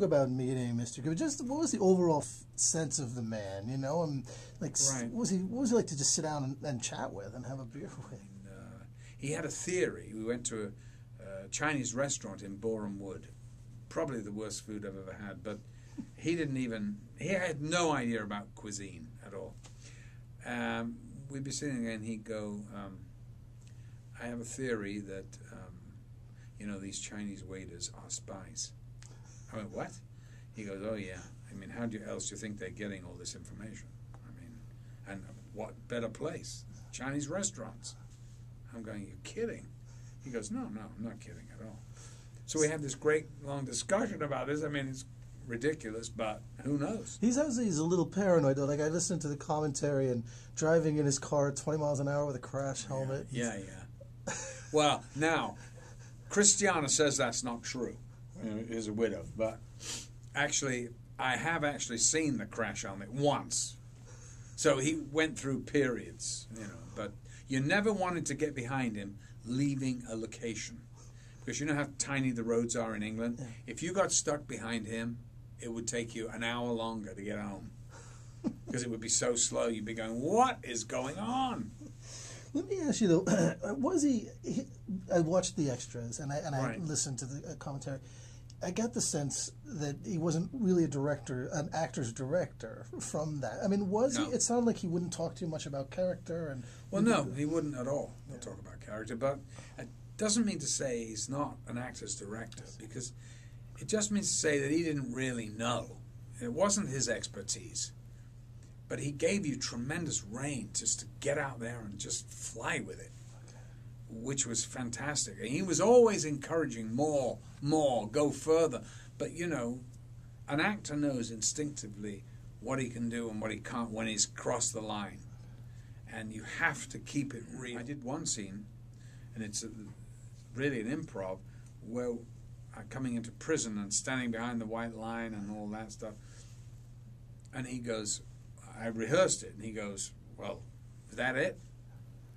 About meeting Mr. Cooper, just what was the overall sense of the man? You know, and like, Right. what was he like to just sit down and chat with and have a beer with? He had a theory. We went to a Chinese restaurant in Boreham Wood, probably the worst food I've ever had, but he had no idea about cuisine at all. We'd be sitting there and he'd go, I have a theory that, these Chinese waiters are spies. I went, what? He goes, oh yeah. I mean, how else do you think they're getting all this information? I mean, and what better place? Chinese restaurants. I'm going, you're kidding? He goes, no, I'm not kidding at all. So we had this great long discussion about this. I mean, it's ridiculous, but who knows? He's a little paranoid though. Like, I listened to the commentary and driving in his car at 20 miles an hour with a crash helmet. Yeah. Well, now, Christiana says that's not true. Is a widow, but actually, I have actually seen the crash helmet once. So he went through periods, but you never wanted to get behind him leaving a location. Because you know how tiny the roads are in England? Yeah. If you got stuck behind him, it would take you an hour longer to get home. Because it would be so slow, you'd be going, what is going on? Let me ask you, though, I watched the extras, and I listened to the commentary. I got the sense that he wasn't really an actor's director from that. I mean, was he? It sounded like he wouldn't talk too much about character. He wouldn't at all. He'll talk about character, but it doesn't mean to say he's not an actor's director, because it just means to say that he didn't really know. It wasn't his expertise. But he gave you tremendous rein just to get out there and just fly with it, which was fantastic. And he was always encouraging more, go further. But, an actor knows instinctively what he can do and what he can't when he's crossed the line. And you have to keep it real. I did one scene, and it's really an improv, where I'm coming into prison and standing behind the white line and all that stuff. And he goes, I rehearsed it, and he goes, well, is that it?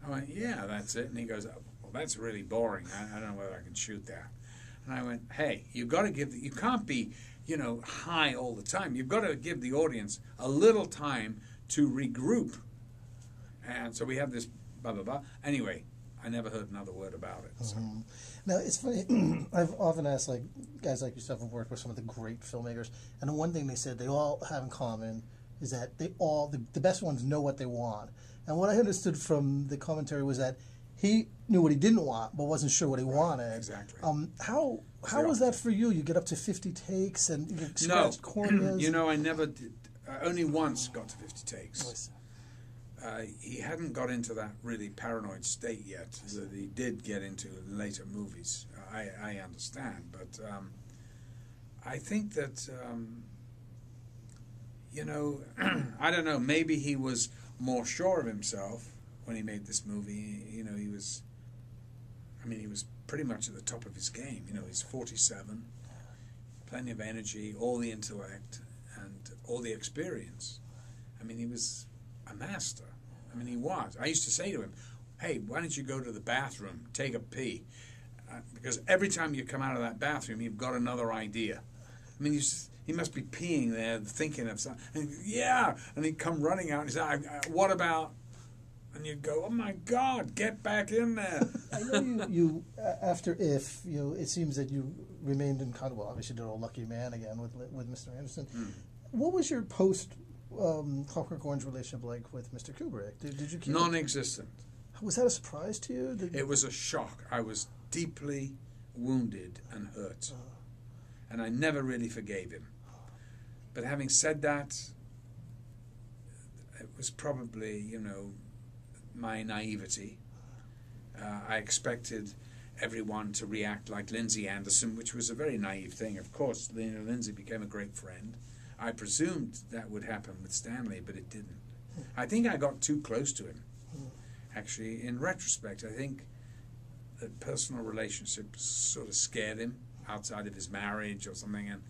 I went, yeah, that's it. And he goes, well, that's really boring. I don't know whether I can shoot that. And I went, hey, you can't be, high all the time. You've got to give the audience a little time to regroup. And so we have this blah, blah, blah. Anyway, I never heard another word about it. So. Mm-hmm. Now, it's funny. I've often asked, guys like yourself have worked with some of the great filmmakers, and the one thing they said they all have in common is that the best ones know what they want. And what I understood from the commentary was that he knew what he didn't want, but wasn't sure what he wanted. Exactly. How was that for you? You get up to 50 takes and you get scratched corneas? I never did. I only once got to 50 takes. He hadn't got into that really paranoid state yet that he did get into later movies. I understand, but I think that... I don't know, maybe he was more sure of himself when he made this movie. He was pretty much at the top of his game. He's 47, plenty of energy, all the intellect, and all the experience. I mean, he was a master. I mean, he was. I used to say to him, hey, why don't you go to the bathroom, take a pee? Because every time you come out of that bathroom, you've got another idea. I mean, he must be peeing there, thinking of something. And and he'd come running out and he'd say, what about? And you'd go, oh my God, get back in there. I know you after If, it seems that you remained in contact. Well, obviously, did a Lucky Man again with Mr. Anderson. Mm. What was your post Clockwork Orange relationship like with Mr. Kubrick? Did you keep non-existent? Was that a surprise to you? It was a shock. I was deeply wounded and hurt. And I never really forgave him. But having said that, it was probably, my naivety. I expected everyone to react like Lindsay Anderson, which was a very naive thing. Of course, Lindsay became a great friend. I presumed that would happen with Stanley, but it didn't. I think I got too close to him. Actually, in retrospect, I think that personal relationships sort of scared him outside of his marriage or something. And,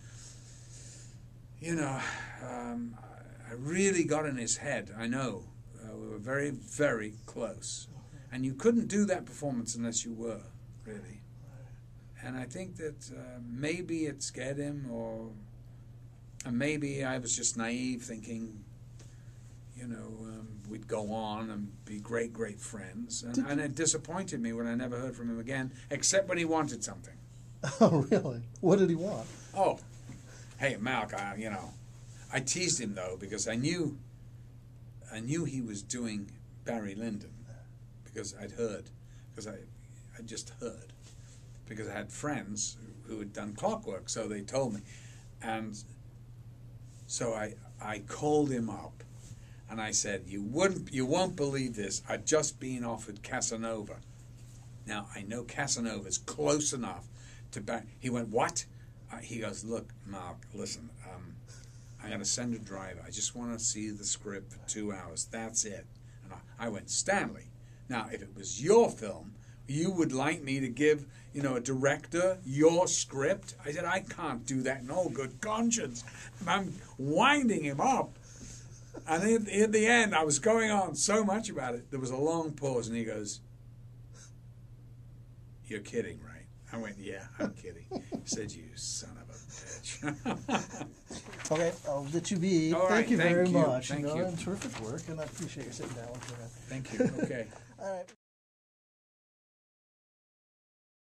I really got in his head. I know. We were very, very close. And you couldn't do that performance unless you were, really. And I think that maybe it scared him, or And maybe I was just naive, thinking, we'd go on and be great, great friends. And it disappointed me when I never heard from him again, except when he wanted something. Oh, really? What did he want? Oh, hey, Malk, I teased him, though, because I knew he was doing Barry Lyndon, because I'd heard, because I just heard, because I had friends who had done Clockwork, so they told me. And so I called him up, and I said, you won't believe this, I've just been offered Casanova. Now, I know Casanova's close enough to Barry. He went, what? He goes, look, Mark, listen, I'm going to send a driver. I just want to see the script for 2 hours. That's it. And I went, Stanley, now, if it was your film, you would like me to give, a director your script? I said, I can't do that in all good conscience. I'm winding him up. And in the end, I was going on so much about it, there was a long pause, and he goes, you're kidding, right? I went, yeah, I'm kidding. He said, you son of a bitch. Okay, I'll let you be. All right, thank you very much. Thank you. And terrific work, and I appreciate you sitting down with me. Thank you. Okay. All right.